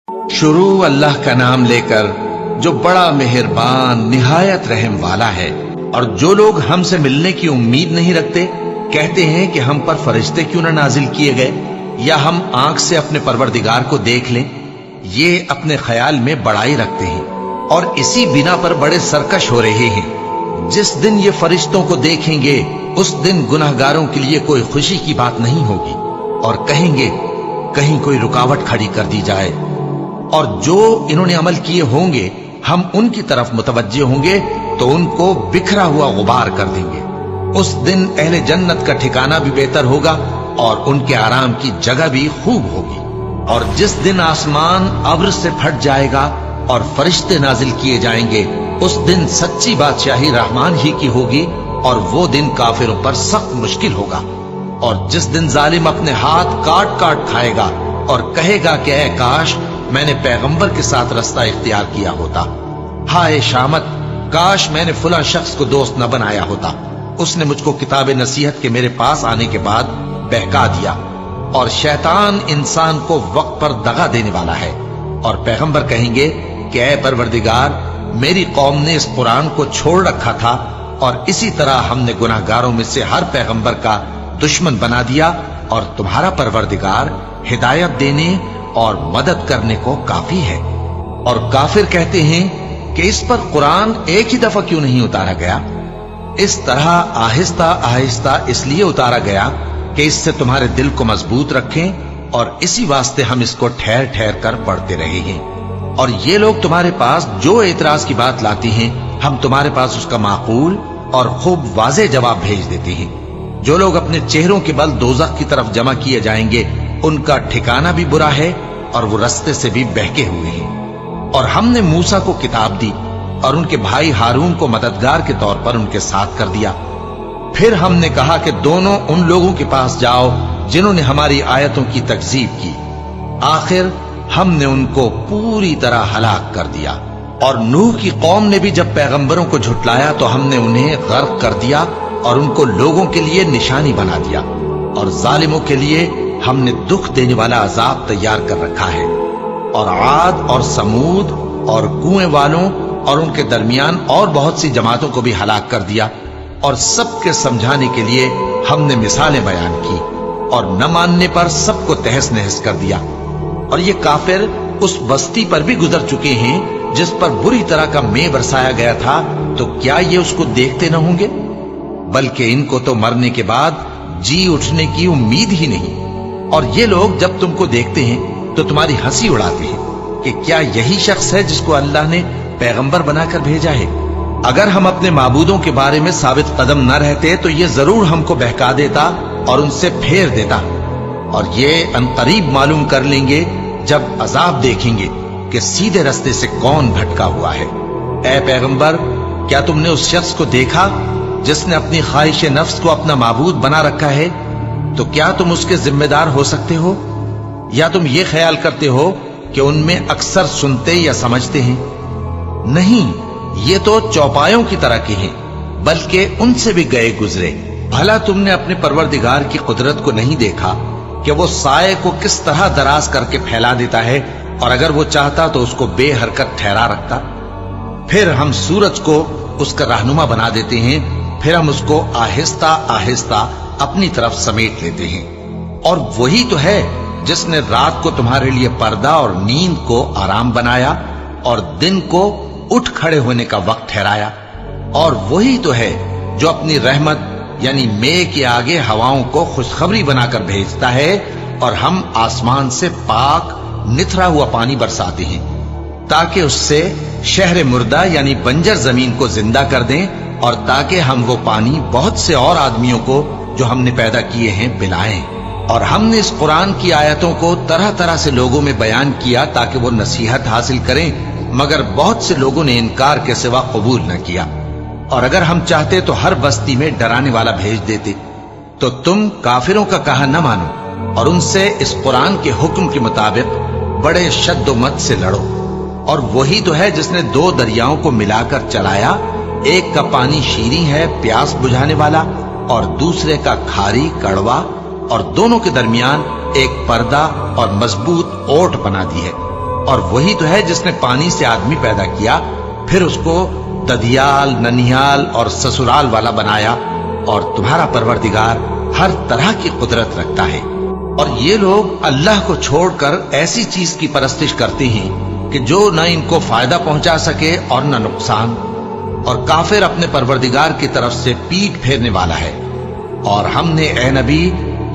शुरू अल्लाह का नाम लेकर जो बड़ा मेहरबान निहायत रहम वाला है। और जो लोग हमसे मिलने की उम्मीद नहीं रखते, कहते हैं कि हम पर फरिश्ते क्यों न नाजिल किए गए, या हम आंख से अपने परवरदिगार को देख लें। ये अपने ख्याल में बड़ाई रखते हैं और इसी बिना पर बड़े सरकश हो रहे हैं। जिस दिन ये फरिश्तों को देखेंगे उस दिन गुनाहगारों के लिए कोई खुशी की बात नहीं होगी और कहेंगे कहीं कोई रुकावट खड़ी कर दी जाए। और जो इन्होंने अमल किए होंगे हम उनकी तरफ मुतवज्जे होंगे तो उनको बिखरा हुआ गुबार कर देंगे। उस दिन अहले जन्नत का ठिकाना भी बेहतर होगा और उनके आराम की जगह भी खूब होगी। और जिस दिन आसमान अब्र से फट जाएगा और फरिश्ते नाजिल किए जाएंगे, उस दिन सच्ची बादशाही रहमान ही की होगी और वो दिन काफिरों पर सख्त मुश्किल होगा। और जिस दिन जालिम अपने हाथ काट काट खाएगा और कहेगा कि ऐ काश मैंने पैगंबर के साथ रास्ता इख्तियार किया होता, हाय शामत, काश मैंने फुला शख्स को दोस्त न बनाया होता, उसने मुझको किताब नसीहत के मेरे पास आने के बाद बहका दिया। और शैतान इंसान को वक्त पर दगा देने वाला है। और पैगंबर कहेंगे कि ऐ परवरदिगार, मेरी कौम ने इस कुरान को छोड़ रखा था और इसी तरह हमने गुनाहगारों में से हर पैगंबर का दुश्मन बना दिया, और तुम्हारा परवरदिगार हिदायत देने और मदद करने को काफी है। और काफिर कहते हैं कि इस पर कुरान एक ही दफा क्यों नहीं उतारा गया। इस तरह आहिस्ता आहिस्ता इसलिए उतारा गया कि इससे तुम्हारे दिल को मजबूत रखें, और इसी वास्ते हम इसको ठहर ठहर कर पढ़ते रहे हैं। और ये लोग तुम्हारे पास जो एतराज की बात लाती हैं, हम तुम्हारे पास उसका माकूल और खूब वाज़ेह जवाब भेज देते हैं। जो लोग अपने चेहरों के बल दोज़ख की तरफ जमा किए जाएंगे, उनका ठिकाना भी बुरा है और वो रास्ते से भी बहके हुए हैं। और हमने मूसा को किताब दी और उनके भाई हारून को मददगार के तौर पर उनके साथ कर दिया। फिर हमने कहा कि दोनों उन लोगों के पास जाओ जिन्होंने हमारी आयतों की तकज़ीब की। आखिर हमने उनको पूरी तरह हलाक कर दिया। और नूह की कौम ने भी जब पैगंबरों को झुटलाया तो हमने उन्हें गर्क कर दिया और उनको लोगों के लिए निशानी बना दिया। और जालिमों के लिए हमने दुख देने वाला अजाब तैयार कर रखा है। और आद और समूद और कुएं वालों और उनके दरमियान और बहुत सी जमातों को भी हलाक कर दिया। और सबके समझाने के लिए हमने मिसालें बयान की, और न मानने पर सबको तहस नहस कर दिया। और ये काफिर उस बस्ती पर भी गुजर चुके हैं जिस पर बुरी तरह का मेह बरसाया गया था, तो क्या ये उसको देखते न होंगे? बल्कि इनको तो मरने के बाद जी उठने की उम्मीद ही नहीं। और ये लोग जब तुमको देखते हैं तो तुम्हारी हंसी उड़ाते हैं कि क्या यही शख्स है जिसको अल्लाह ने पैगंबर बनाकर भेजा है। अगर हम अपने माबूदों के बारे में साबित कदम न रहते तो ये जरूर हमको बहका देता और उनसे फेर देता। और ये अनकरीब मालूम कर लेंगे जब अजाब देखेंगे कि सीधे रास्ते से कौन भटका हुआ है। ऐ पैगंबर, क्या तुमने उस शख्स को देखा जिसने अपनी ख्वाहिश नफ्स को अपना माबूद बना रखा है? तो क्या तुम उसके जिम्मेदार हो सकते हो? या तुम ये ख्याल करते हो कि उनमें अक्सर सुनते या समझते हैं? नहीं, ये तो चौपायों की तरह के हैं, बल्कि उनसे भी गए गुजरे। भला तुमने अपने परवरदिगार की कुदरत को नहीं देखा कि वो साए को किस तरह दराज करके फैला देता है, और अगर वो चाहता तो उसको बेहरकत ठहरा रखता। फिर हम सूरज को उसका रहनुमा बना देते हैं, फिर हम उसको आहिस्ता आहिस्ता अपनी तरफ समेट लेते हैं। और वही तो है जिसने रात को तुम्हारे लिए पर्दा और नींद को आराम बनाया और दिन को उठ खड़े होने का वक्त ठहराया। और वही तो है जो अपनी रहमत यानी मेघ के आगे हवाओं को खुशखबरी बनाकर भेजता है, और हम आसमान से पाक निथरा हुआ पानी बरसाते हैं ताकि उससे शहर मुर्दा यानी बंजर जमीन को जिंदा कर दें, और ताकि हम वो पानी बहुत से और आदमियों को जो हमने पैदा किए हैं पिलाएं। और हमने इस कुरान की आयतों को तरह तरह से लोगों में बयान किया ताकि वो नसीहत हासिल करें, मगर बहुत से लोगों ने इनकार के सिवा कबूल न किया। और अगर हम चाहते तो हर बस्ती में डराने वाला भेज देते। तो तुम काफिरों का कहा न मानो और उनसे इस कुरान के हुक्म के मुताबिक बड़े शद्दोमत से लड़ो। और वही तो है जिसने दो दरियाओं को मिलाकर चलाया, एक का पानी शीरी है प्यास बुझाने वाला, और दूसरे का खारी कड़वा, और दोनों के दरमियान एक पर्दा और मजबूत ओट बना दी है। और वही तो है जिसने पानी से आदमी पैदा किया, फिर उसको ददियाल, ननिहाल और ससुराल वाला बनाया। और तुम्हारा परवरदिगार हर तरह की कुदरत रखता है। और ये लोग अल्लाह को छोड़कर ऐसी चीज की परस्तिश करते हैं कि जो न इनको फायदा पहुंचा सके और न नुकसान। और काफिर अपने परवरदिगार की तरफ से पीठ फेरने वाला है। और हमने ए नबी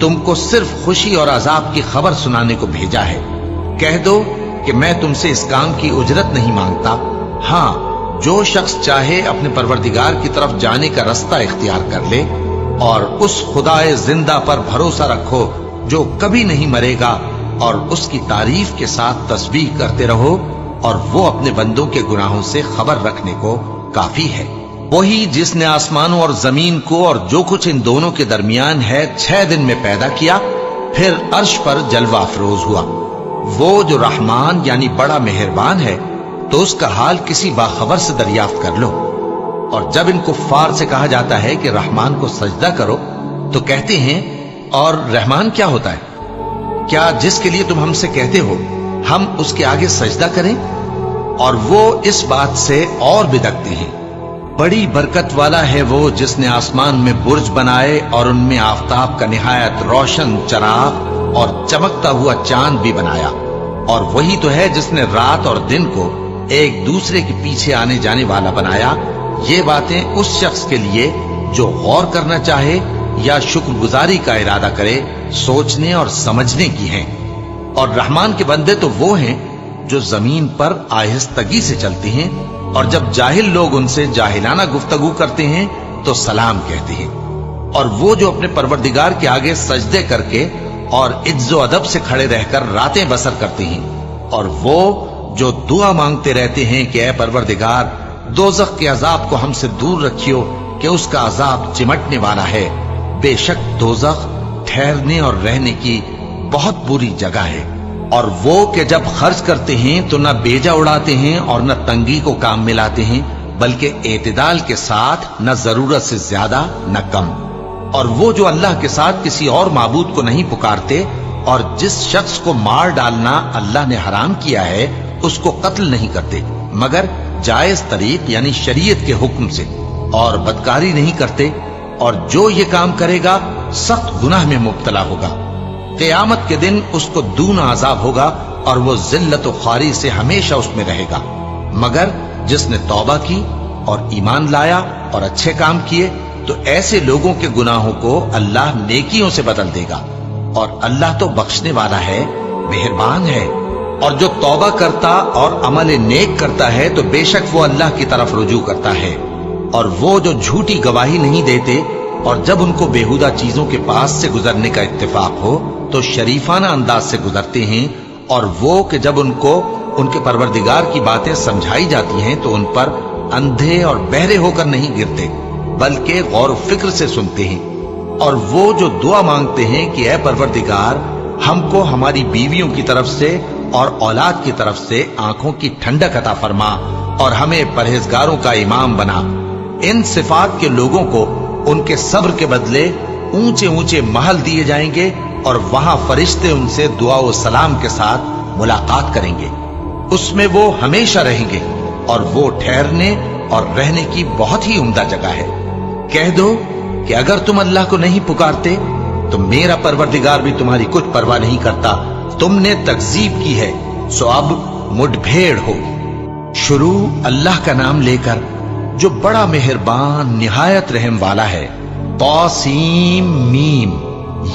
तुमको सिर्फ खुशी और अजाब की खबर सुनाने को भेजा है। कह दो कि मैं तुमसे इस काम की उजरत नहीं मांगता। हाँ, जो शख्स चाहे अपने परवरदिगार की तरफ जाने का रास्ता इख्तियार कर ले और उस खुदाए जिंदा पर भरोसा रखो जो कभी नहीं मरेगा, और उसकी तारीफ के साथ तस्बीह करते रहो, और वो अपने बंदों के गुनाहों से खबर रखने को काफी है। वही जिसने आसमानों और जमीन को और जो कुछ इन दोनों के दरमियान है 6 दिन में पैदा किया, फिर अर्श पर जलवा अफरोज हुआ। वो जो रहमान यानी बड़ा मेहरबान है, तो उसका हाल किसी बाखबर से दरियाफ्त कर लो। और जब इन कुफ्फार से कहा जाता है कि रहमान को सजदा करो, तो कहते हैं और रहमान क्या होता है? क्या जिसके लिए तुम हमसे कहते हो हम उसके आगे सजदा करें? और वो इस बात से और बिदकते हैं। बड़ी बरकत वाला है वो जिसने आसमान में बुर्ज बनाए और उनमें आफताब का निहायत रोशन चराग और चमकता हुआ चांद भी बनाया। और वही तो है जिसने रात और दिन को एक दूसरे के पीछे आने जाने वाला बनाया। ये बातें उस शख्स के लिए जो गौर करना चाहे या शुक्रगुजारी का इरादा करे, सोचने और समझने की हैं। और रहमान के बंदे तो वो हैं जो जमीन पर आहिस्तगी से चलते हैं, और जब जाहिल लोग उनसे जाहिलाना गुफ्तगू करते हैं तो सलाम कहते हैं। और वो जो अपने परवरदिगार के आगे सजदे करके और इज्जो अदब से खड़े रहकर रातें बसर करते हैं। और वो जो दुआ मांगते रहते हैं कि ऐ परवरदिगार, दोज़ख के अजाब को हमसे दूर रखियो कि उसका अजाब चिमटने वाला है। बेशक दोज़ख ठहरने और रहने की बहुत बुरी जगह है। और वो कि जब खर्च करते हैं तो न बेजा उड़ाते हैं और न तंगी को काम में लाते हैं, बल्कि एतदाल के साथ, न जरूरत से ज्यादा न कम। और वो जो अल्लाह के साथ किसी और माबूद को नहीं पुकारते, और जिस शख्स को मार डालना अल्लाह ने हराम किया है उसको कत्ल नहीं करते मगर जायज तरीक यानी शरीयत के हुक्म से, और बदकारी नहीं करते। और जो ये काम करेगा सख्त गुनाह में मुब्तला होगा। क़यामत के दिन उसको दूना अजाब होगा और वो जिल्लत व ख़ारी से हमेशा उसमें रहेगा। मगर जिसने तौबा की और ईमान लाया और अच्छे काम किए, तो ऐसे लोगों के गुनाहों को अल्लाह नेकियों से बदल देगा। और अल्लाह तो बख्शने वाला है, मेहरबान है। और जो तौबा करता और अमल नेक करता है तो बेशक वो अल्लाह की तरफ रुजू करता है। और वो जो झूठी गवाही नहीं देते, और जब उनको बेहुदा चीजों के पास से गुजरने का इत्तेफाक हो तो शरीफाना अंदाज से गुजरते हैं। और वो कि जब उनको उनके परवरदिगार की बातें समझाई जाती हैं तो उन पर अंधे और बहरे होकर नहीं गिरते, बल्कि गौर फिक्र से सुनते हैं। और वो जो दुआ मांगते हैं कि ऐ परवरदिगार, हमको हमारी बीवियों की तरफ से और औलाद की तरफ से आंखों की ठंडक अता फरमा और हमें परहेजगारों का इमाम बना। इन सिफात के लोगों को उनके सब्र के बदले ऊंचे ऊंचे महल दिए जाएंगे, और वहां फरिश्ते उनसे दुआ व सलाम के साथ मुलाकात करेंगे। उसमें वो हमेशा रहेंगे, और वो ठहरने और रहने की बहुत ही उम्दा जगह है। कह दो कि अगर तुम अल्लाह को नहीं पुकारते तो मेरा परवरदिगार भी तुम्हारी कुछ परवाह नहीं करता। तुमने तकजीब की है, सो अब मुठभेड़ होगी। शुरू अल्लाह का नाम लेकर जो बड़ा मेहरबान निहायत रहम वाला है। तौसीम मीम,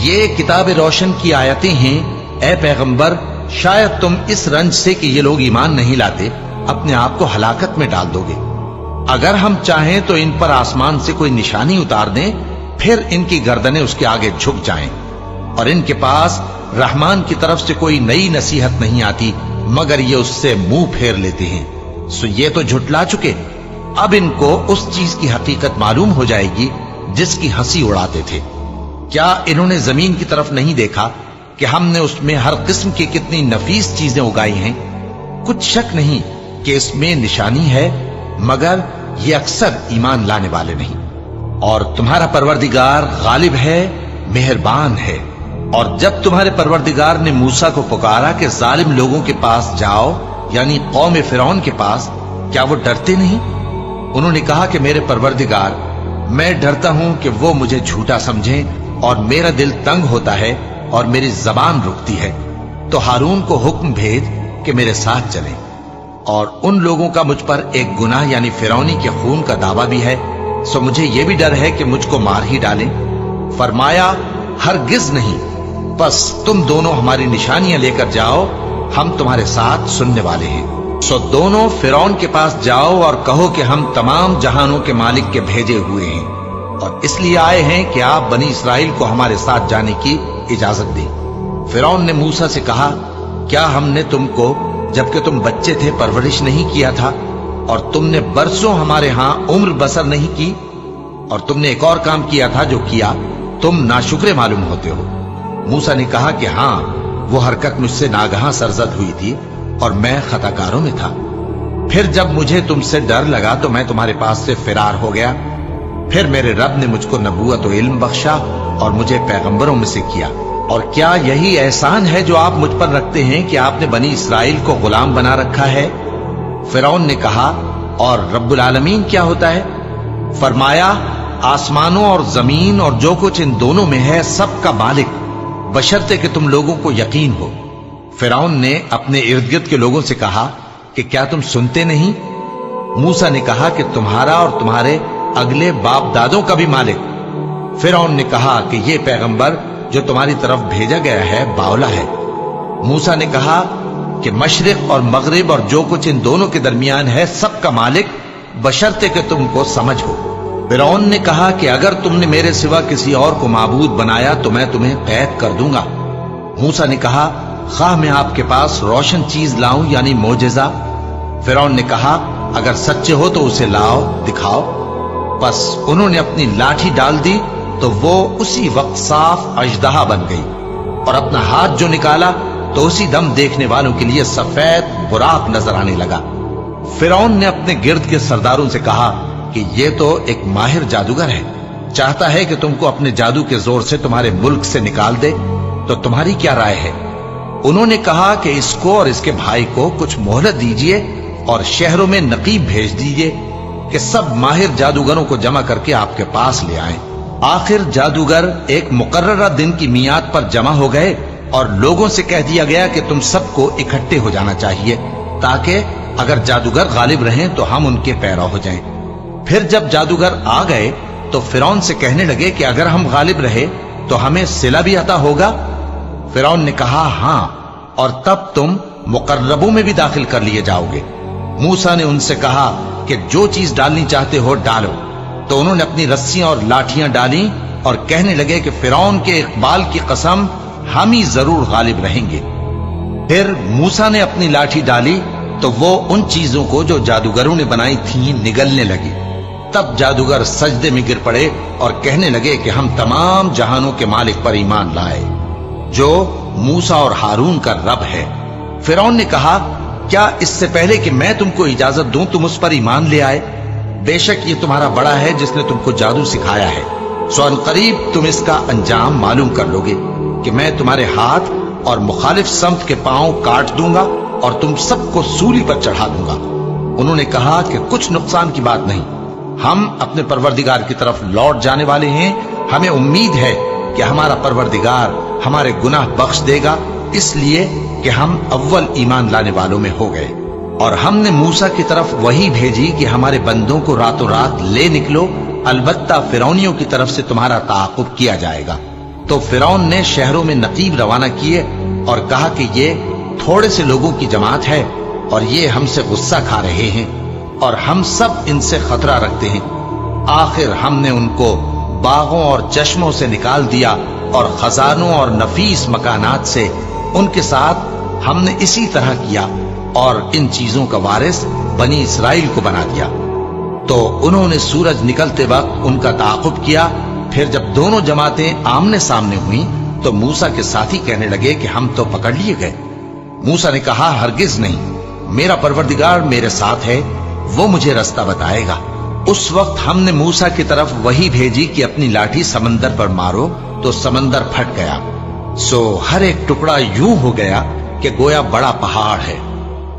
ये किताब रोशन की आयतें हैं। ए पैगंबर, शायद तुम इस रंज से कि ये लोग ईमान नहीं लाते अपने आप को हलाकत में डाल दोगे। अगर हम चाहें तो इन पर आसमान से कोई निशानी उतार दें, फिर इनकी गर्दनें उसके आगे झुक जाएं। और इनके पास रहमान की तरफ से कोई नई नसीहत नहीं आती, मगर ये उससे मुंह फेर लेते हैं। सो ये तो झुटला चुके। अब इनको उस चीज की हकीकत मालूम हो जाएगी जिसकी हंसी उड़ाते थे। क्या इन्होंने जमीन की तरफ नहीं देखा कि हमने उसमें हर किस्म की कितनी नफीस चीजें उगाई हैं? कुछ शक नहीं कि इसमें निशानी है, मगर ये अक्सर ईमान लाने वाले नहीं। और तुम्हारा परवरदिगार गालिब है, मेहरबान है। और जब तुम्हारे परवरदिगार ने मूसा को पुकारा कि जालिम लोगों के पास जाओ, यानी कौम फिरौन के पास, क्या वो डरते नहीं? उन्होंने कहा कि मेरे परवरदिगार, मैं डरता हूं कि वो मुझे झूठा समझें और मेरा दिल तंग होता है और मेरी जबान रुकती है। तो हारून को हुक्म भेज कि मेरे साथ चलें। और उन लोगों का मुझ पर एक गुनाह यानी फिरौनी के खून का दावा भी है, सो मुझे यह भी डर है कि मुझको मार ही डालें। फरमाया, हरगिज नहीं, बस तुम दोनों हमारी निशानियां लेकर जाओ, हम तुम्हारे साथ सुनने वाले हैं। सो दोनों फिरौन के पास जाओ और कहो कि हम तमाम जहानों के मालिक के भेजे हुए हैं और इसलिए आए हैं कि आप बनी इसराइल को हमारे साथ जाने की इजाजत दें। फिरौन ने मूसा से कहा, क्या हमने तुमको जबकि तुम बच्चे थे परवरिश नहीं किया था और तुमने बरसों हमारे यहां उम्र बसर नहीं की? और तुमने एक और काम किया था जो किया तुम नाशुक्रे मालूम होते हो। मूसा ने कहा कि हां, वो हरकत मुझसे नागहां सरजद हुई थी और मैं खताकारों में था। फिर जब मुझे तुमसे डर लगा तो मैं तुम्हारे पास से फिरार हो गया। फिर मेरे रब ने मुझको नबूवत और इल्म बख्शा और मुझे पैगंबरों में से किया। और क्या यही एहसान है जो आप मुझ पर रखते हैं कि आपने बनी इसराइल को गुलाम बना रखा है? फिरौन ने कहा, और रब्बुल आलमीन क्या होता है? फरमाया, आसमानों और जमीन और जो कुछ इन दोनों में है सब का मालिक, बशर्ते कि तुम लोगों को यकीन हो। फिरौन ने अपने इर्द गिर्द के लोगों से कहा कि क्या तुम सुनते नहीं? मूसा ने कहा कि तुम्हारा और तुम्हारे अगले बाप दादों का भी मालिक। फिरौन ने कहा कि ये पैगंबर जो तुम्हारी तरफ भेजा गया है बावला है। मूसा ने कहा कि मशरिक और मगरिब और जो कुछ इन दोनों के दरमियान है सब का मालिक, बशर्ते कि तुमको समझ हो। फिरौन ने कहा कि अगर तुमने मेरे सिवा किसी और को माबूद बनाया तो मैं तुम्हें कैद कर दूंगा। मूसा ने कहा, खाह मैं आपके पास रोशन चीज लाऊं यानी मोजेजा? फिरौन ने कहा, अगर सच्चे हो तो उसे लाओ, दिखाओ। बस उन्होंने अपनी लाठी डाल दी तो वो उसी वक्त साफ अजदहा बन गई और अपना हाथ जो निकाला तो उसी दम देखने वालों के लिए सफेद बुराक नजर आने लगा। फिरौन ने अपने गिर्द के सरदारों से कहा कि ये तो एक माहिर जादूगर है, चाहता है कि तुमको अपने जादू के जोर से तुम्हारे मुल्क से निकाल दे, तो तुम्हारी क्या राय है? उन्होंने कहा कि इसको और इसके भाई को कुछ मोहलत दीजिए और शहरों में नकीब भेज दीजिए कि सब माहिर जादूगरों को जमा करके आपके पास ले आएं। आखिर जादूगर एक मुकर्ररा दिन की मियाद पर जमा हो गए और लोगों से कह दिया गया कि तुम सबको इकट्ठे हो जाना चाहिए ताकि अगर जादूगर गालिब रहें तो हम उनके पैरा हो जाएं। फिर जब जादूगर आ गए तो फिरौन से कहने लगे कि अगर हम गालिब रहे तो हमें सिला भी अता होगा? फिरौन ने कहा, हां, और तब तुम मुकर्रबों में भी दाखिल कर लिए जाओगे। मूसा ने उनसे कहा कि जो चीज डालनी चाहते हो डालो। तो उन्होंने अपनी रस्सियां और लाठियां डाली और कहने लगे कि फिरौन के इकबाल की कसम, हम ही जरूर गालिब रहेंगे। फिर मूसा ने अपनी लाठी डाली तो वो उन चीजों को जो जादूगरों ने बनाई थी निगलने लगी। तब जादूगर सजदे में गिर पड़े और कहने लगे कि हम तमाम जहानों के मालिक पर ईमान लाए जो मूसा और हारून का रब है। फिरौन ने कहा, क्या इससे पहले कि मैं तुमको इजाजत दूं तुम उस पर ईमान ले आए? बेशक ये तुम्हारा बड़ा है जिसने तुमको जादू सिखाया है, सो अनकरीब तुम इसका अंजाम मालूम कर लोगे कि मैं तुम्हारे हाथ और मुखालिफ समत के पांव काट दूंगा और तुम सबको सूली पर चढ़ा दूंगा। उन्होंने कहा कि कुछ नुकसान की बात नहीं, हम अपने परवरदिगार की तरफ लौट जाने वाले हैं। हमें उम्मीद है कि हमारा परवरदिगार हमारे गुनाह बख्श देगा, इसलिए कि हम अव्वल ईमान लाने वालों में हो गए। और हमने मूसा की तरफ वही भेजी कि हमारे बंदों को रातों रात ले निकलो, अलबत्ता फिरौनियों की तरफ से तुम्हारा ताक़ुब किया जाएगा। तो फिरौन ने शहरों में नकीब रवाना किए और कहा कि ये थोड़े से लोगों की जमात है और ये हमसे गुस्सा खा रहे हैं और हम सब इनसे खतरा रखते हैं। आखिर हमने उनको बागों और चश्मों से निकाल दिया और खजानों और नफीस मकानात से उनके साथ हमने इसी तरह किया और इन चीजों का वारिस बनी इसराइल को बना दिया। तो उन्होंने सूरज निकलते वक्त उनका ताक़ुब किया। फिर जब दोनों जमातें आमने सामने हुई तो मूसा के साथी कहने लगे कि हम तो पकड़ लिए गए। मूसा ने कहा, हरगिज नहीं, मेरा परवरदिगार मेरे साथ है, वो मुझे रास्ता बताएगा। उस वक्त हमने मूसा की तरफ वही भेजी कि अपनी लाठी समंदर पर मारो, तो समंदर फट गया सो हर एक टुकड़ा यूं हो गया कि गोया बड़ा पहाड़ है,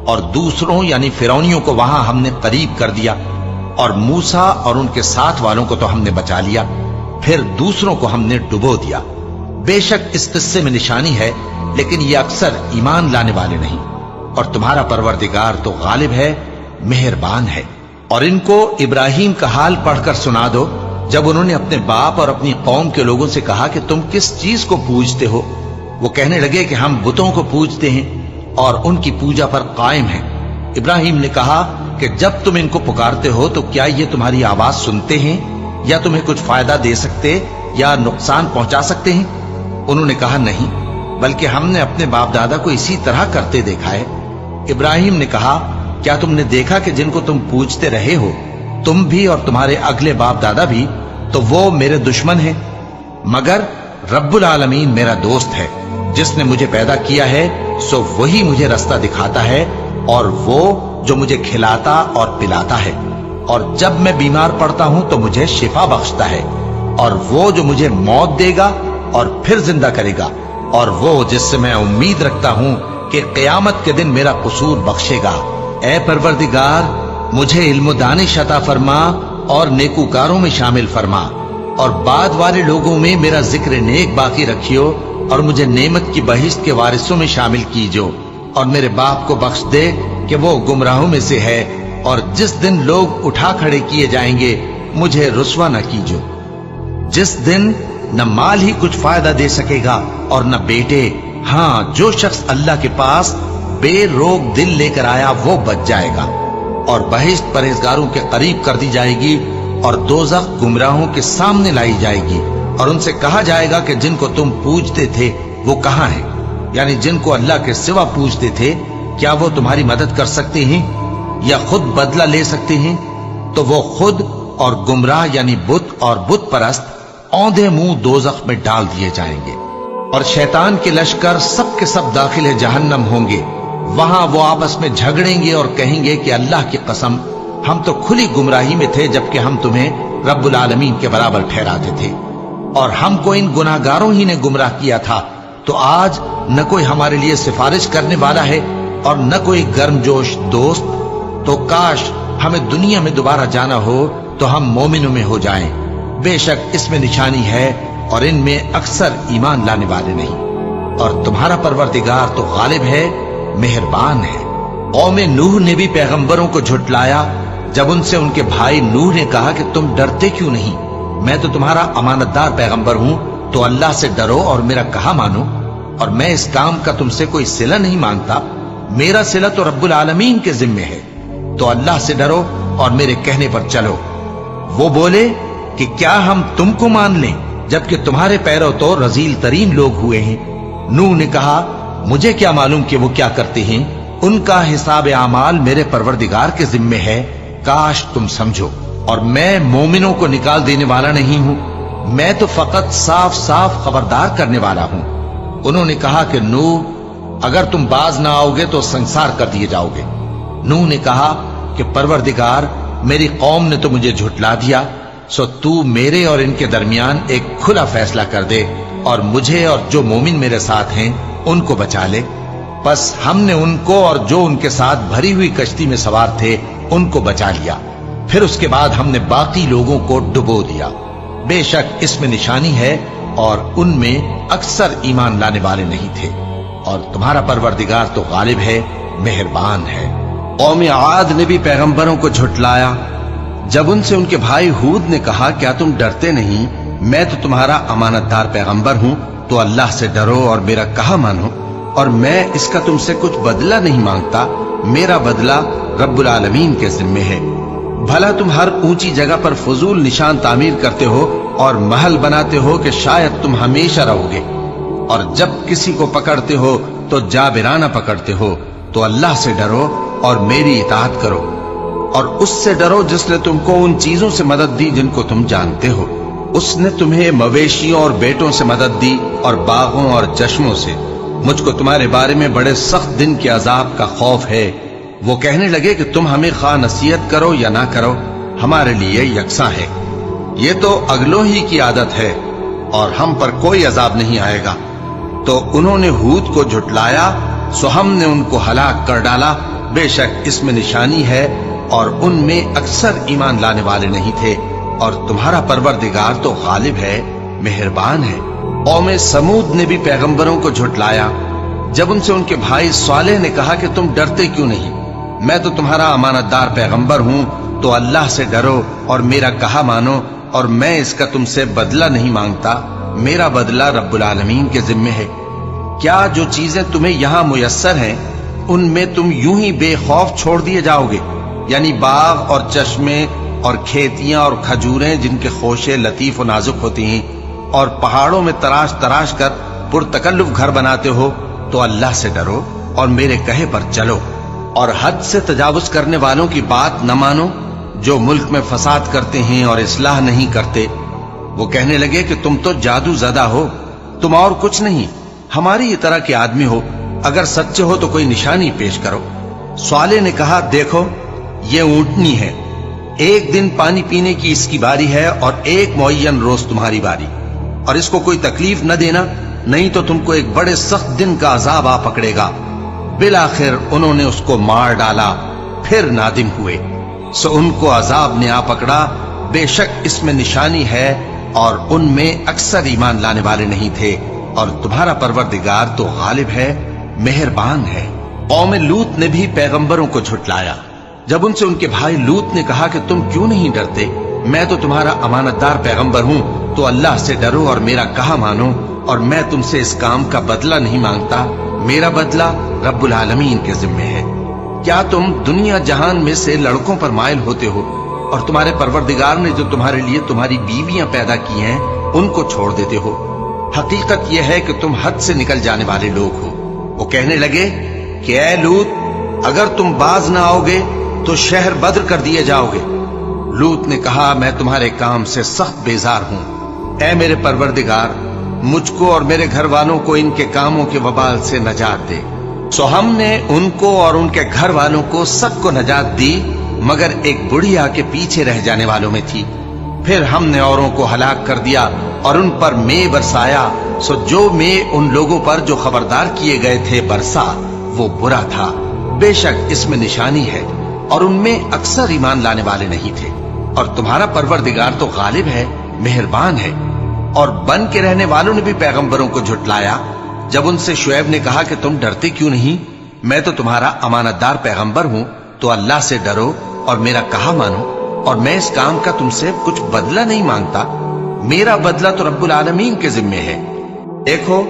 और दूसरों यानी फिरौनियों को वहां हमने करीब कर दिया, और मूसा और उनके साथ वालों को तो हमने बचा लिया, फिर दूसरों को हमने डुबो दिया। बेशक इस किस्से में निशानी है, लेकिन ये अक्सर ईमान लाने वाले नहीं। और तुम्हारा परवरदिगार तो गालिब है, मेहरबान है। और इनको इब्राहिम का हाल पढ़कर सुना दो, जब उन्होंने अपने बाप और अपनी कौम के लोगों से कहा कि तुम किस चीज को पूजते हो। वो कहने लगे कि हम बुतों को पूजते हैं और उनकी पूजा पर कायम हैं। इब्राहिम ने कहा कि जब तुम इनको पुकारते हो तो क्या ये तुम्हारी आवाज सुनते हैं या तुम्हें कुछ फायदा दे सकते या नुकसान पहुंचा सकते हैं? उन्होंने कहा नहीं, बल्कि हमने अपने बाप दादा को इसी तरह करते देखा है। इब्राहिम ने कहा, क्या तुमने देखा कि जिनको तुम पूजते रहे हो, तुम भी और तुम्हारे अगले बाप दादा भी, तो वो मेरे दुश्मन हैं, मगर रब्बुल आलमीन मेरा दोस्त है। जिसने मुझे पैदा किया है सो वही मुझे रास्ता दिखाता है, और वो जो मुझे खिलाता और पिलाता है, और जब मैं बीमार पड़ता हूं तो मुझे शिफा बख्शता है, और वो जो मुझे मौत देगा और फिर जिंदा करेगा, और वो जिससे मैं उम्मीद रखता हूं कि क़यामत के दिन मेरा कसूर बख्शेगा। ऐ परवरदिगार, मुझे इल्म दानिश अता फरमा और नेकूकारों में शामिल फरमा, और बाद वाले लोगों में मेरा जिक्र नेक बाकी रखियो, और मुझे नेमत की बहिश्त के वारिसों में शामिल कीजो, और मेरे बाप को बख्श दे कि वो गुमराहों में से है, और जिस दिन लोग उठा खड़े किए जाएंगे मुझे रुस्वा न कीजो, जिस दिन न माल ही कुछ फायदा दे सकेगा और न बेटे। हाँ, जो शख्स अल्लाह के पास बेरोग दिल लेकर आया वो बच जाएगा, और बहिश्त परहेजगारों के करीब कर दी जाएगी, और दोज़ख गुमराहों के सामने लाई जाएगी, और उनसे कहा जाएगा कि जिनको तुम पूजते थे वो कहां हैं, यानी जिनको अल्लाह के सिवा पूजते थे, क्या वो तुम्हारी मदद कर सकते हैं या खुद बदला ले सकते हैं? तो वो खुद और गुमराह यानी बुत और बुत परस्त औंधे मुंह दोज़ख में डाल दिए जाएंगे, और शैतान के लश्कर सब के सब दाखिल जहन्नम होंगे। वहां वो आपस में झगड़ेंगे और कहेंगे कि अल्लाह की कसम, हम तो खुली गुमराही में थे जबकि हम तुम्हें रब्बुल आलमीन के बराबर ठहराते थे, और हमको इन गुनाहगारों ही ने गुमराह किया था। तो आज न कोई हमारे लिए सिफारिश करने वाला है और न कोई गर्मजोश दोस्त। तो काश हमें दुनिया में दोबारा जाना हो तो हम मोमिनों में हो जाएं। बेशक इसमें निशानी है और इनमें अक्सर ईमान लाने वाले नहीं। और तुम्हारा परवरदिगार तो गालिब है, मेहरबान है। कौम नूह ने भी पैगंबरों को झुटलाया जब उनसे उनके भाई नूह ने कहा कि तुम डरते क्यों नहीं, मैं तो तुम्हारा अमानतदार पैगंबर हूं, तो अल्लाह से डरो और मेरा कहा मानो, और मैं इस काम का तुमसे कोई सिला नहीं मांगता, मेरा सिला तो रब्बुल आलमीन के जिम्मे है, तो अल्लाह से डरो और मेरे कहने पर चलो। वो बोले कि क्या हम तुमको मान लें जबकि तुम्हारे पैरों तो रजील तरीन लोग हुए हैं। नूह ने कहा, मुझे क्या मालूम कि वो क्या करते हैं, उनका हिसाब आमाल मेरे परवरदिगार के जिम्मे है, काश तुम समझो। और मैं मोमिनों को निकाल देने वाला नहीं हूं, मैं तो फकत साफ साफ खबरदार करने वाला हूं। उन्होंने कहा कि नूह, अगर तुम बाज ना आओगे तो संसार कर दिए जाओगे। नूह ने कहा कि परवरदिगार, मेरी कौम ने तो मुझे झुटला दिया, सो तू मेरे और इनके दरमियान एक खुला फैसला कर दे, और मुझे और जो मोमिन मेरे साथ हैं उनको बचा ले। बस हमने उनको और जो उनके साथ भरी हुई कश्ती में सवार थे उनको बचा लिया, फिर उसके बाद हमने बाकी लोगों को डुबो दिया। बेशक इसमें निशानी है और उनमें अक्सर ईमान लाने वाले नहीं थे। और तुम्हारा परवरदिगार तो गालिब है, मेहरबान है। कौम आद ने भी पैगंबरों को झुटलाया जब उनसे उनके भाई हूद ने कहा, क्या तुम डरते नहीं, मैं तो तुम्हारा अमानतदार पैगंबर हूं, तो अल्लाह से डरो और मेरा कहा मानो, और मैं इसका तुमसे कुछ बदला नहीं मांगता, मेरा बदला रब्बुल आलमीन के जिम्मे है। भला तुम हर ऊंची जगह पर फजूल निशान तामीर करते हो और महल बनाते हो कि शायद तुम हमेशा रहोगे, और जब किसी को पकड़ते हो तो जाबिराना पकड़ते हो, तो अल्लाह से डरो और मेरी इताअत करो, और उससे डरो जिसने तुमको उन चीजों से मदद दी जिनको तुम जानते हो। उसने तुम्हें मवेशियों और बेटों से मदद दी और बागों और चश्मों से। मुझको तुम्हारे बारे में बड़े सख्त दिन के अजाब का खौफ है। वो कहने लगे कि तुम हमें खा नसीहत करो या ना करो, हमारे लिए यकसा है। ये तो अगलों ही की आदत है और हम पर कोई अजाब नहीं आएगा। تو انہوں نے ہود کو جھٹلایا، سو ہم نے ان کو ہلاک کر ڈالا۔ بے شک اس میں نشانی ہے اور ان میں اکثر ایمان لانے والے نہیں تھے، اور تمہارا پروردگار تو غالب ہے، مہربان ہے۔ قوم سمود نے بھی پیغمبروں کو جھٹلایا جب ان سے ان کے بھائی صالح نے کہا کہ تم ڈرتے کیوں نہیں؟ میں تو تمہارا امانت دار پیغمبر ہوں، تو اللہ سے ڈرو اور میرا کہا مانو، اور میں اس کا تم سے بدلہ نہیں مانگتا، میرا بدلہ رب العالمین کے ذمے ہے۔ کیا جو چیزیں تمہیں یہاں میسر ہیں ان میں تم یوں ہی بے خوف چھوڑ دیے جاؤ گے؟ یعنی باغ اور چشمے اور کھیتیاں اور کھجوریں جن کے خوشے لطیف و نازک ہوتی ہیں، اور پہاڑوں میں تراش تراش کر پرتکلف گھر بناتے ہو، تو اللہ سے ڈرو اور میرے کہے پر چلو، اور حد سے تجاوز کرنے والوں کی بات نہ مانو جو ملک میں فساد کرتے ہیں اور اصلاح نہیں کرتے۔ وہ کہنے لگے کہ تم تو جادو زدہ ہو، تم اور کچھ نہیں، ہماری یہ طرح کے آدمی ہو، اگر سچے ہو تو کوئی نشانی پیش کرو۔ صالح نے کہا، دیکھو یہ اونٹنی ہے، ایک دن پانی پینے کی اس کی باری ہے اور ایک معین روز تمہاری باری، اور اس کو کوئی تکلیف نہ دینا، نہیں تو تم کو ایک بڑے سخت دن کا عذاب آ پکڑے گا۔ بالآخر انہوں نے اس کو مار ڈالا، پھر نادم ہوئے، سو ان کو عذاب نے آ پکڑا۔ بے شک اس میں نشانی ہے اور ان میں اکثر ایمان لانے والے نہیں تھے، اور تمہارا پروردگار تو غالب ہے، مہربان ہے۔ قوم لوط نے بھی پیغمبروں کو جھٹلایا جب ان سے ان کے بھائی لوط نے کہا کہ تم کیوں نہیں ڈرتے؟ میں تو تمہارا امانت دار پیغمبر ہوں، تو اللہ سے ڈرو اور میرا کہا مانو، اور میں تم سے اس کام کا بدلہ نہیں مانگتا، میرا بدلہ رب العالمین کے ذمے ہے۔ کیا تم دنیا جہان میں سے لڑکوں پر مائل ہوتے ہو، اور تمہارے پروردگار نے جو تمہارے لیے تمہاری بیویاں پیدا کی ہیں ان کو چھوڑ دیتے ہو؟ حقیقت یہ ہے کہ تم حد سے نکل جانے والے لوگ ہو۔ وہ کہنے لگے کہ اے لوط، اگر تم باز نہ آؤ گے تو شہر بدر کر دیے جاؤ گے۔ لوط نے کہا، میں تمہارے کام سے سخت بیزار ہوں، اے میرے پروردگار، مجھ کو اور میرے گھر والوں کو ان کے کاموں کے وبال سے نجات دے۔ سو ہم نے ان کو اور ان کے گھر والوں کو سب کو نجات دی، مگر ایک بڑھیا کے پیچھے رہ جانے والوں میں تھی۔ پھر ہم نے اوروں کو ہلاک کر دیا اور ان پر مے برسایا، سو جو مے ان لوگوں پر جو خبردار کیے گئے تھے برسا، وہ برا تھا۔ بے شک اس میں نشانی ہے اور ان میں اکثر ایمان لانے والے نہیں تھے، اور تمہارا پروردگار تو غالب ہے، مہربان ہے۔ اور بن کے رہنے والوں نے بھی پیغمبروں کو جھٹلایا جب ان سے شعیب نے کہا کہ تم ڈرتے کیوں نہیں؟ میں تو تمہارا امانت دار پیغمبر ہوں، تو اللہ سے ڈرو اور میرا کہا مانو، اور میں اس کام کا تم سے کچھ بدلہ نہیں مانگتا، میرا بدلہ تو رب العالمین کے ذمے ہے۔ دیکھو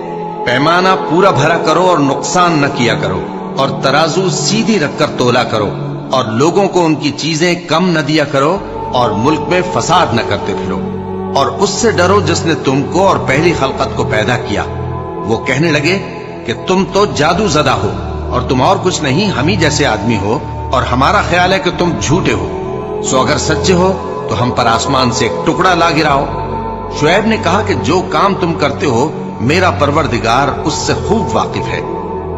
پیمانہ پورا بھرا کرو اور نقصان نہ کیا کرو، اور ترازو سیدھی رکھ کر تولا کرو، اور لوگوں کو ان کی چیزیں کم نہ دیا کرو، اور ملک میں فساد نہ کرتے پھرو، اور اس سے ڈرو جس نے تم کو اور پہلی خلقت کو پیدا کیا۔ وہ کہنے لگے کہ تم تو جادو زدہ ہو، اور تم اور کچھ نہیں، ہم ہی جیسے آدمی ہو، اور ہمارا خیال ہے کہ تم جھوٹے ہو، سو اگر سچے ہو تو ہم پر آسمان سے ایک ٹکڑا لا گراؤ۔ شعیب نے کہا کہ جو کام تم کرتے ہو میرا پروردگار اس سے خوب واقف ہے۔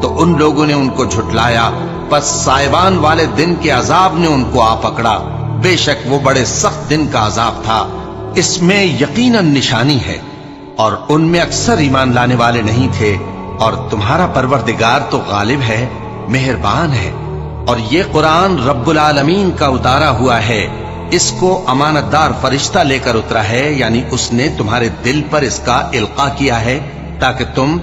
تو ان لوگوں نے ان کو جھٹلایا، پس سائبان والے دن کے عذاب نے ان کو آ پکڑا، بے شک وہ بڑے سخت دن کا عذاب تھا۔ اس میں یقیناً نشانی ہے، اور ان میں اکثر ایمان لانے والے نہیں تھے، اور تمہارا پروردگار تو غالب ہے، مہربان ہے۔ اور یہ قرآن رب العالمین کا اتارا ہوا ہے، اس کو امانت دار فرشتہ لے کر اترا ہے، یعنی اس نے تمہارے دل پر اس کا القاء کیا ہے تاکہ تم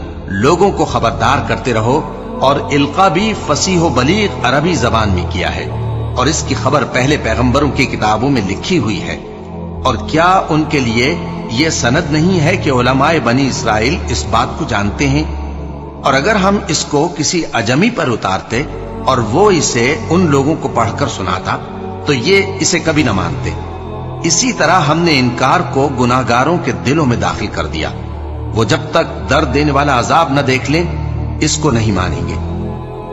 لوگوں کو خبردار کرتے رہو، اور القاء بھی فصیح و بلیغ عربی زبان میں کیا ہے، اور اس کی خبر پہلے پیغمبروں کی کتابوں میں لکھی ہوئی ہے۔ اور کیا ان کے لیے یہ سند نہیں ہے کہ علماء بنی اسرائیل اس بات کو جانتے ہیں؟ اور اگر ہم اس کو کسی اجمی پر اتارتے اور وہ اسے ان لوگوں کو پڑھ کر سناتا تو یہ اسے کبھی نہ مانتے۔ اسی طرح ہم نے انکار کو گناہگاروں کے دلوں میں داخل کر دیا، وہ جب تک درد دینے والا عذاب نہ دیکھ لیں اس کو نہیں مانیں گے۔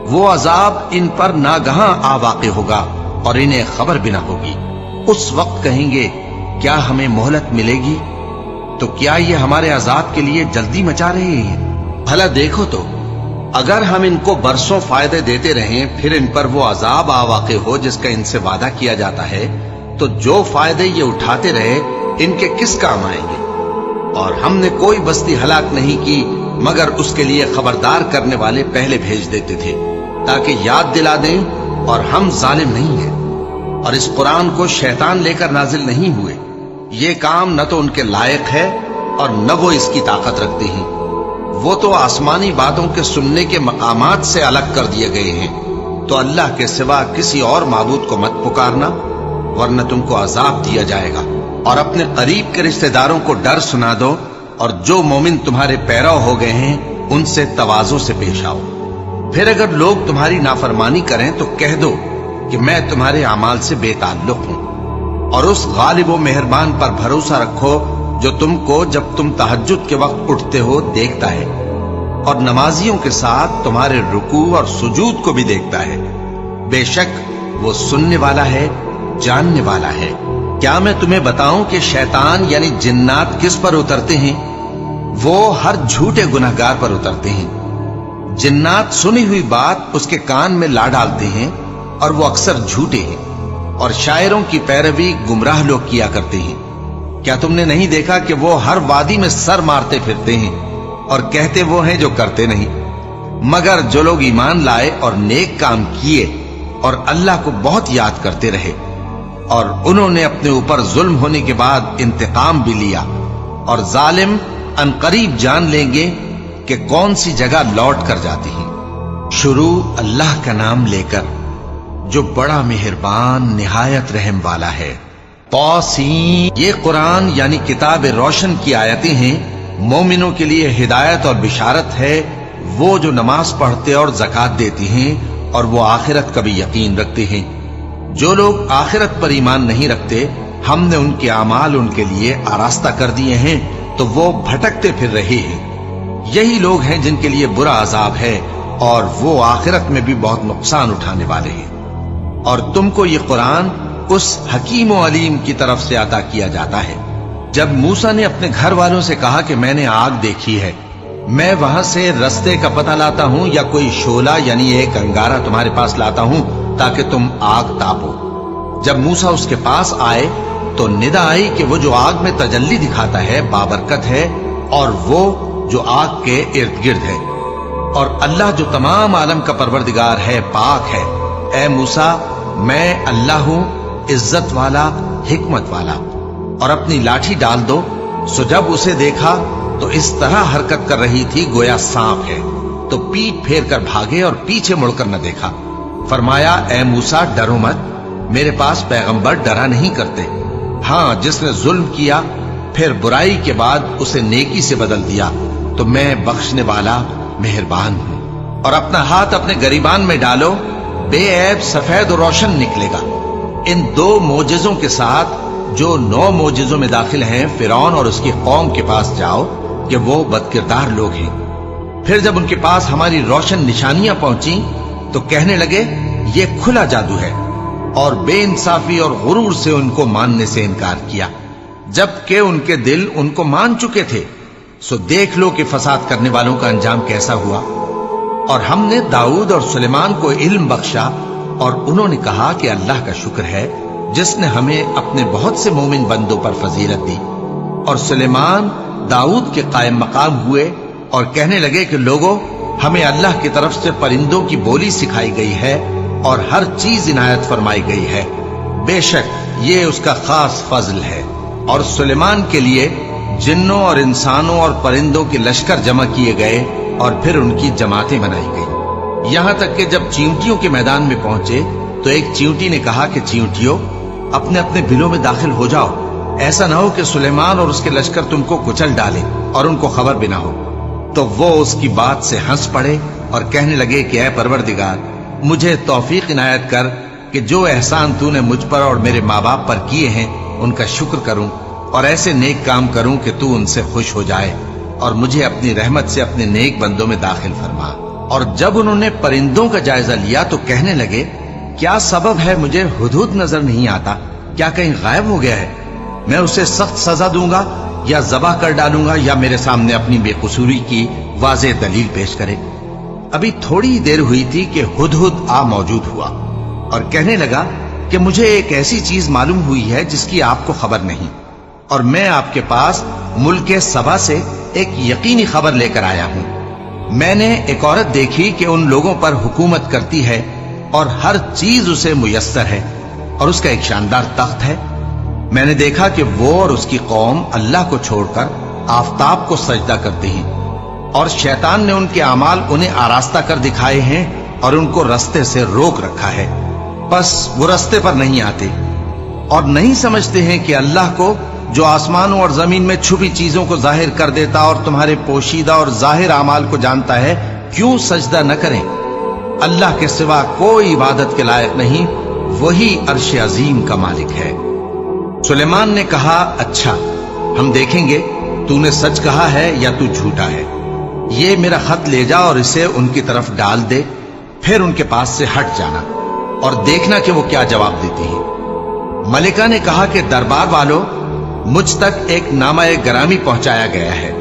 وہ عذاب ان پر ناگہاں آ واقع ہوگا اور انہیں خبر بھی نہ ہوگی۔ اس وقت کہیں گے کیا ہمیں مہلت ملے گی؟ تو کیا یہ ہمارے عذاب کے لیے جلدی مچا رہے ہیں؟ بھلا دیکھو تو اگر ہم ان کو برسوں فائدے دیتے رہیں پھر ان پر وہ عذاب آ واقع ہو جس کا ان سے وعدہ کیا جاتا ہے، تو جو فائدے یہ اٹھاتے رہے ان کے کس کام آئیں گے؟ اور ہم نے کوئی بستی ہلاک نہیں کی مگر اس کے لیے خبردار کرنے والے پہلے بھیج دیتے تھے تاکہ یاد دلا دیں، اور ہم ظالم نہیں ہیں۔ اور اس قرآن کو شیطان لے کر نازل نہیں ہوئے، یہ کام نہ تو ان کے لائق ہے اور نہ وہ اس کی طاقت رکھتے ہیں۔ وہ تو آسمانی باتوں کے سننے کے مقامات سے الگ کر دیے گئے ہیں۔ تو اللہ کے سوا کسی اور معبود کو مت پکارنا، ورنہ تم کو عذاب دیا جائے گا۔ اور اپنے قریب کے رشتہ داروں کو ڈر سنا دو، اور جو مومن تمہارے پیرو ہو گئے ہیں ان سے تواضع سے پیش آؤ۔ پھر اگر لوگ تمہاری نافرمانی کریں تو کہہ دو کہ میں تمہارے اعمال سے بے تعلق ہوں، اور اس غالب و مہربان پر بھروسہ رکھو جو تم کو جب تم تہجد کے وقت اٹھتے ہو دیکھتا ہے، اور نمازیوں کے ساتھ تمہارے رکوع اور سجود کو بھی دیکھتا ہے۔ بے شک وہ سننے والا ہے، جاننے والا ہے۔ کیا میں تمہیں بتاؤں کہ شیطان یعنی جنات کس پر اترتے ہیں؟ وہ ہر جھوٹے گناہگار پر اترتے ہیں۔ جنات سنی ہوئی بات اس کے کان میں لا ڈالتے ہیں، اور وہ اکثر جھوٹے ہیں، اور شاعروں کی پیروی گمراہ لوگ کیا کرتے ہیں۔ کیا تم نے نہیں دیکھا کہ وہ ہر وادی میں سر مارتے پھرتے ہیں، اور کہتے وہ ہیں جو کرتے نہیں؟ مگر جو لوگ ایمان لائے اور نیک کام کیے اور اللہ کو بہت یاد کرتے رہے، اور انہوں نے اپنے اوپر ظلم ہونے کے بعد انتقام بھی لیا، اور ظالم عنقریب جان لیں گے کہ کون سی جگہ لوٹ کر جاتی ہیں۔ شروع اللہ کا نام لے کر جو بڑا مہربان نہایت رحم والا ہے۔ طاسین، یہ قرآن یعنی کتاب روشن کی آیتیں ہیں، مومنوں کے لیے ہدایت اور بشارت ہے، وہ جو نماز پڑھتے اور زکوٰۃ دیتی ہیں اور وہ آخرت کا بھی یقین رکھتے ہیں۔ جو لوگ آخرت پر ایمان نہیں رکھتے، ہم نے ان کے اعمال ان کے لیے آراستہ کر دیے ہیں، تو وہ بھٹکتے پھر رہے ہیں۔ یہی لوگ ہیں جن کے لیے برا عذاب ہے، اور وہ آخرت میں بھی بہت نقصان اٹھانے والے ہیں۔ اور تم کو یہ قرآن اس حکیم و علیم کی طرف سے عطا کیا جاتا ہے۔ جب موسیٰ نے اپنے گھر والوں سے کہا کہ میں نے آگ دیکھی ہے، میں وہاں سے رستے کا پتہ لاتا ہوں یا کوئی شعلہ یعنی ایک انگارہ تمہارے پاس لاتا ہوں تاکہ تم آگ تاپو۔ جب موسیٰ اس کے پاس آئے تو ندا آئی کہ وہ جو آگ میں تجلی دکھاتا ہے بابرکت ہے، اور وہ جو آگ کے ارد گرد ہے، اور اللہ جو تمام عالم کا پروردگار ہے پاک ہے۔ اے موسیٰ، میں اللہ ہوں، عزت والا، حکمت والا، اور اپنی لاٹھی ڈال دو۔ سو جب اسے دیکھا تو اس طرح حرکت کر رہی تھی گویا سانپ ہے، تو پیٹ پھیر کر بھاگے اور پیچھے مڑ کر نہ دیکھا۔ فرمایا، اے موسیٰ ڈرو مت، میرے پاس پیغمبر ڈرا نہیں کرتے۔ ہاں، جس نے ظلم کیا پھر برائی کے بعد اسے نیکی سے بدل دیا تو میں بخشنے والا مہربان ہوں۔ اور اپنا ہاتھ اپنے گریبان میں ڈالو، بے عیب سفید و روشن نکلے گا۔ ان 2 معجزوں کے ساتھ جو 9 معجزوں میں داخل ہیں فرعون اور اس کی قوم کے پاس جاؤ کہ وہ بدکردار لوگ ہیں۔ پھر جب ان کے پاس ہماری روشن نشانیاں پہنچیں تو کہنے لگے یہ کھلا جادو ہے، اور بے انصافی اور غرور سے ان کو ماننے سے انکار کیا، جبکہ ان کے دل ان کو مان چکے تھے۔ سو دیکھ لو کہ فساد کرنے والوں کا انجام کیسا ہوا۔ اور ہم نے داؤد اور سلیمان کو علم بخشا، اور انہوں نے کہا کہ اللہ کا شکر ہے جس نے ہمیں اپنے بہت سے مومن بندوں پر فضیلت دی۔ اور سلیمان داؤد کے قائم مقام ہوئے اور کہنے لگے کہ لوگوں، ہمیں اللہ کی طرف سے پرندوں کی بولی سکھائی گئی ہے اور ہر چیز عنایت فرمائی گئی ہے، بے شک یہ اس کا خاص فضل ہے۔ اور سلیمان کے لیے جنوں اور انسانوں اور پرندوں کے لشکر جمع کیے گئے اور پھر ان کی جماعتیں بنائی گئی، یہاں تک کہ جب چیونٹیوں کے میدان میں پہنچے تو ایک چیونٹی نے کہا کہ چیونٹیوں، اپنے اپنے بلوں میں داخل ہو جاؤ، ایسا نہ ہو کہ سلیمان اور اس کے لشکر تم کو کچل ڈالیں اور ان کو خبر بھی نہ ہو۔ تو وہ اس کی بات سے ہنس پڑے اور کہنے لگے کہ اے پروردگار، مجھے توفیق عنایت کر کہ جو احسان تو نے مجھ پر اور میرے ماں باپ پر کیے ہیں ان کا شکر کروں، اور ایسے نیک کام کروں کہ تو ان سے خوش ہو جائے، اور مجھے اپنی رحمت سے اپنے نیک بندوں میں داخل فرما۔ اور جب انہوں نے پرندوں کا جائزہ لیا تو کہنے لگے کیا سبب ہے مجھے ہدہد نظر نہیں آتا؟ کیا کہیں غائب ہو گیا ہے؟ میں اسے سخت سزا دوں گا یا ذبح کر ڈالوں گا، یا میرے سامنے اپنی بے قصوری کی واضح دلیل پیش کرے۔ ابھی تھوڑی دیر ہوئی تھی کہ ہدہد آ موجود ہوا اور کہنے لگا کہ مجھے ایک ایسی چیز معلوم ہوئی ہے جس کی آپ کو خبر نہیں، اور میں آپ کے پاس ملک سبا سے एक यकीनी खबर लेकर आया हूं। मैंने एक औरत देखी कि उन लोगों पर हुकूमत करती है और हर चीज उसे मुयस्सर है और उसका एक शानदार तख्त है। मैंने देखा कि वो और उसकी कौम अल्लाह को छोड़कर आफताब को सजदा करते हैं और शैतान ने उनके अमाल उन्हें आरास्ता कर दिखाए हैं और उनको रास्ते से रोक रखा है। बस वो रास्ते पर नहीं आते और नहीं समझते हैं कि अल्लाह को, जो आसमानों और जमीन में छुपी चीजों को जाहिर कर देता और तुम्हारे पोशीदा और जाहिर अमाल को जानता है, क्यों सजदा न करें। अल्लाह के सिवा कोई इबादत के लायक नहीं, वही अर्श अजीम का मालिक है। सुलेमान ने कहा, अच्छा, हम देखेंगे तूने सच कहा है या तू झूठा है। ये मेरा खत ले जा और इसे उनकी तरफ डाल दे, फिर उनके पास से हट जाना और देखना कि वो क्या जवाब देती है। मलिका ने कहा कि दरबार वालों, मुझ तक एक नामा गरामी पहुंचाया गया है।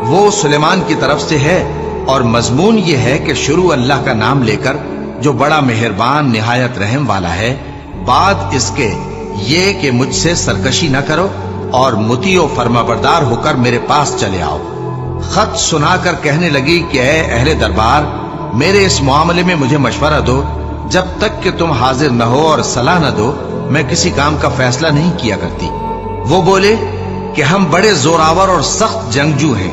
वो सुलेमान की तरफ से है और मजमून ये है कि शुरू अल्लाह का नाम लेकर, जो बड़ा मेहरबान निहायत रहम वाला है, बाद इसके ये कि मुझसे सरकशी न करो और मुतीओ फरमाबरदार होकर मेरे पास चले आओ। खत सुनाकर कहने लगी कि ऐ अहले दरबार, मेरे इस मामले में मुझे मशवरा दो। जब तक कि तुम हाजिर न हो और सलाह न दो, मैं किसी काम का फैसला नहीं किया करती। वो बोले कि हम बड़े जोरावर और सख्त जंगजू हैं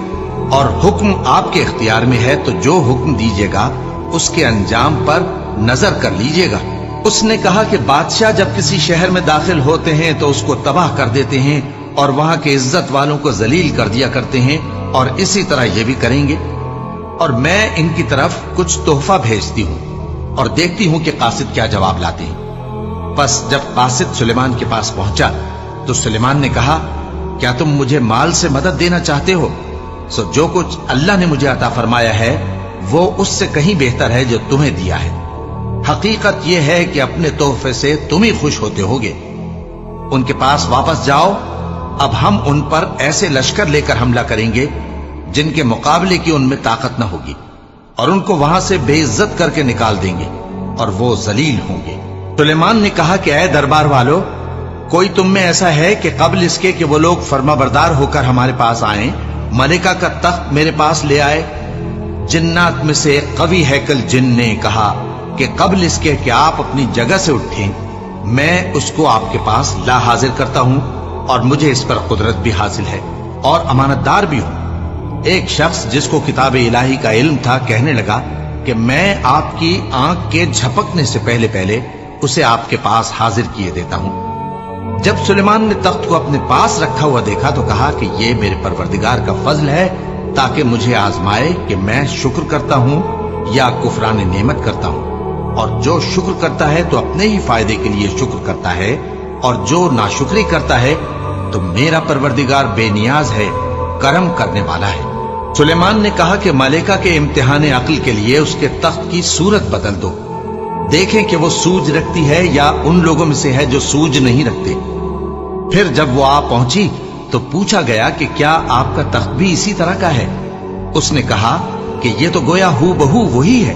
और हुक्म आपके इख्तियार में है, तो जो हुक्म दीजिएगा उसके अंजाम पर नजर कर लीजिएगा। उसने कहा कि बादशाह जब किसी शहर में दाखिल होते हैं तो उसको तबाह कर देते हैं और वहां के इज्जत वालों को जलील कर दिया करते हैं, और इसी तरह ये भी करेंगे। और मैं इनकी तरफ कुछ तोहफा भेजती हूं और देखती हूं कि कासिद क्या जवाब लाते हैं। बस जब कासिद सुलेमान के पास पहुंचा तो सुलेमान ने कहा, क्या तुम मुझे माल से मदद देना चाहते हो? सो जो कुछ अल्लाह ने मुझे अता फरमाया है वो उससे कहीं बेहतर है जो तुम्हें दिया है। हकीकत यह है कि अपने तोहफे से तुम ही खुश होते होगे। उनके पास वापस जाओ, अब हम उन पर ऐसे लश्कर लेकर हमला करेंगे जिनके मुकाबले की उनमें ताकत न होगी, और उनको वहां से बेइज्जत करके निकाल देंगे और वो जलील होंगे। सुलेमान ने कहा कि ऐ दरबार वालों, कोई तुम में ऐसा है कि कबल इसके कि वो लोग फर्माबरदार होकर हमारे पास आए, मलिका का तख्त मेरे पास ले आए? जिन्नात में से एक कवि हैकल जिन ने कहा कि कबल इसके कि आप अपनी जगह से उठें, मैं उसको आपके पास ला हाजिर करता हूं और मुझे इस पर कुदरत भी हासिल है और अमानतदार भी हूं। एक शख्स जिसको किताब इलाही का इल्म था कहने लगा कि मैं आपकी आंख के झपकने से पहले पहले उसे आपके पास हाजिर किए देता हूं। जब सुलेमान ने तख्त को अपने पास रखा हुआ देखा तो कहा कि ये मेरे परवरदिगार का फजल है, ताकि मुझे आजमाए कि मैं शुक्र करता हूं या कुफरान नेमत करता हूं। और जो शुक्र करता है तो अपने ही फायदे के लिए शुक्र करता है, और जो नाशुक्री करता है तो मेरा परवरदिगार बेनियाज है, करम करने वाला है। सुलेमान ने कहा कि मलिका के इम्तिहान अक्ल के लिए उसके तख्त की सूरत बदल दो, देखें कि वो सूझ रखती है या उन लोगों में से है जो सूझ नहीं रखते। फिर जब वो आ पहुंची तो पूछा गया कि क्या आपका तख्त भी इसी तरह का है? उसने कहा कि ये तो गोया हू बहू वही है,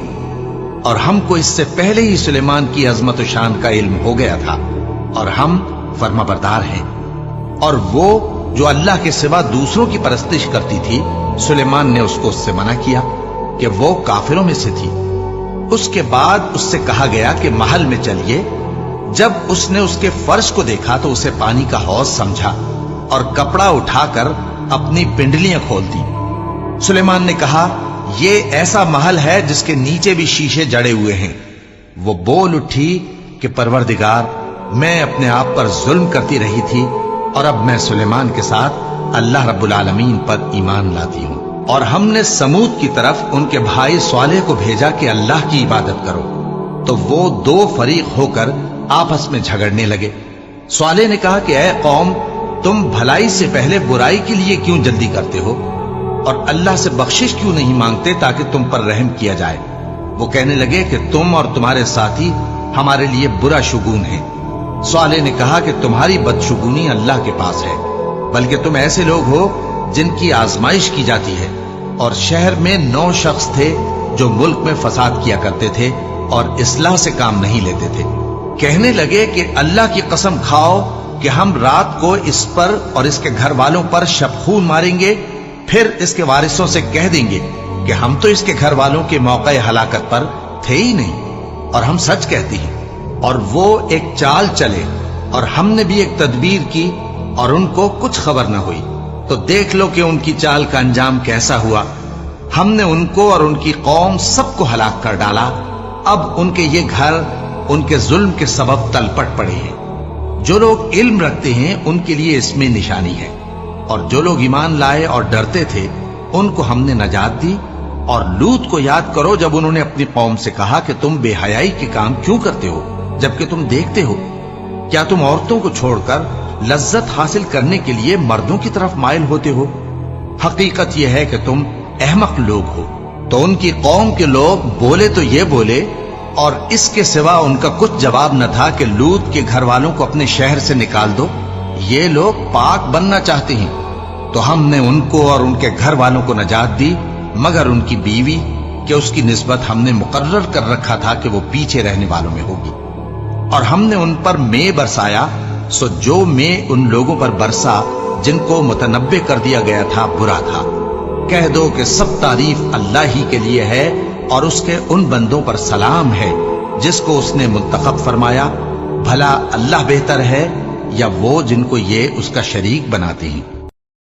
और हमको इससे पहले ही सुलेमान की अजमत और शान का इल्म हो गया था, और हम फर्माबरदार हैं। और वो जो अल्लाह के सिवा दूसरों की परस्तिश करती थी, सुलेमान ने उसको उससे मना किया कि वो काफिरों में से थी। उसके बाद उससे कहा गया कि महल में चलिए। जब उसने उसके फर्श को देखा तो उसे पानी का हौज समझा और कपड़ा उठाकर अपनी पिंडलियां खोल दी। सुलेमान ने कहा, ये ऐसा महल है जिसके नीचे भी शीशे जड़े हुए हैं। वो बोल उठी कि परवरदिगार, मैं अपने आप पर जुल्म करती रही थी और अब मैं सुलेमान के साथ अल्लाह रब्बुल आलमीन पर ईमान लाती हूं। और हमने समूद की तरफ उनके भाई स्वालेह को भेजा कि अल्लाह की इबादत करो, तो वो दो फरीक होकर आपस में झगड़ने लगे। स्वालेह ने कहा कि ऐ कौम, तुम भलाई से पहले बुराई के लिए क्यों जल्दी करते हो और अल्लाह से बख्शिश क्यों नहीं मांगते ताकि तुम पर रहम किया जाए? वो कहने लगे कि तुम और तुम्हारे साथी हमारे लिए बुरा शुगून है। स्वालेह ने कहा कि तुम्हारी बदशुगुनी अल्लाह के पास है, बल्कि तुम ऐसे लोग हो जिनकी आजमाइश की जाती है। और शहर में 9 शख्स थे जो मुल्क में फसाद किया करते थे और इस्लाह से काम नहीं लेते थे। कहने लगे कि अल्लाह की कसम खाओ कि हम रात को इस पर और इसके घर वालों पर शबखून मारेंगे پھر اس کے وارثوں سے کہہ دیں گے کہ ہم تو اس کے گھر والوں کے موقع ہلاکت پر تھے ہی نہیں اور ہم سچ کہتے ہیں۔ اور وہ ایک چال چلے اور ہم نے بھی ایک تدبیر کی اور ان کو کچھ خبر نہ ہوئی، تو دیکھ لو کہ ان کی چال کا انجام کیسا ہوا۔ ہم نے ان کو اور ان کی قوم سب کو ہلاک کر ڈالا، اب ان کے یہ گھر ان کے ظلم کے سبب تلپٹ پڑے ہیں۔ جو لوگ علم رکھتے ہیں ان کے لیے اس میں نشانی ہے، اور جو لوگ ایمان لائے اور ڈرتے تھے ان کو ہم نے نجات دی۔ اور لوط کو یاد کرو جب انہوں نے اپنی قوم سے کہا کہ تم بے حیائی کے کام کیوں کرتے ہو جبکہ تم دیکھتے ہو؟ کیا تم عورتوں کو چھوڑ کر لذت حاصل کرنے کے لیے مردوں کی طرف مائل ہوتے ہو؟ حقیقت یہ ہے کہ تم احمق لوگ ہو۔ تو ان کی قوم کے لوگ بولے تو یہ بولے، اور اس کے سوا ان کا کچھ جواب نہ تھا کہ لوط کے گھر والوں کو اپنے شہر سے نکال دو، یہ لوگ پاک بننا چاہتے ہیں۔ تو ہم نے ان کو اور ان کے گھر والوں کو نجات دی، مگر ان کی بیوی کہ اس کی نسبت ہم نے مقرر کر رکھا تھا کہ وہ پیچھے رہنے والوں میں ہوگی۔ اور ہم نے ان پر مے برسایا، سو جو مے ان لوگوں پر برسا جن کو متنبع کر دیا گیا تھا برا تھا۔ کہہ دو کہ سب تعریف اللہ ہی کے لیے ہے، اور اس کے ان بندوں پر سلام ہے جس کو اس نے منتخب فرمایا۔ بھلا اللہ بہتر ہے یا وہ جن کو یہ اس کا شریک بناتے ہیں؟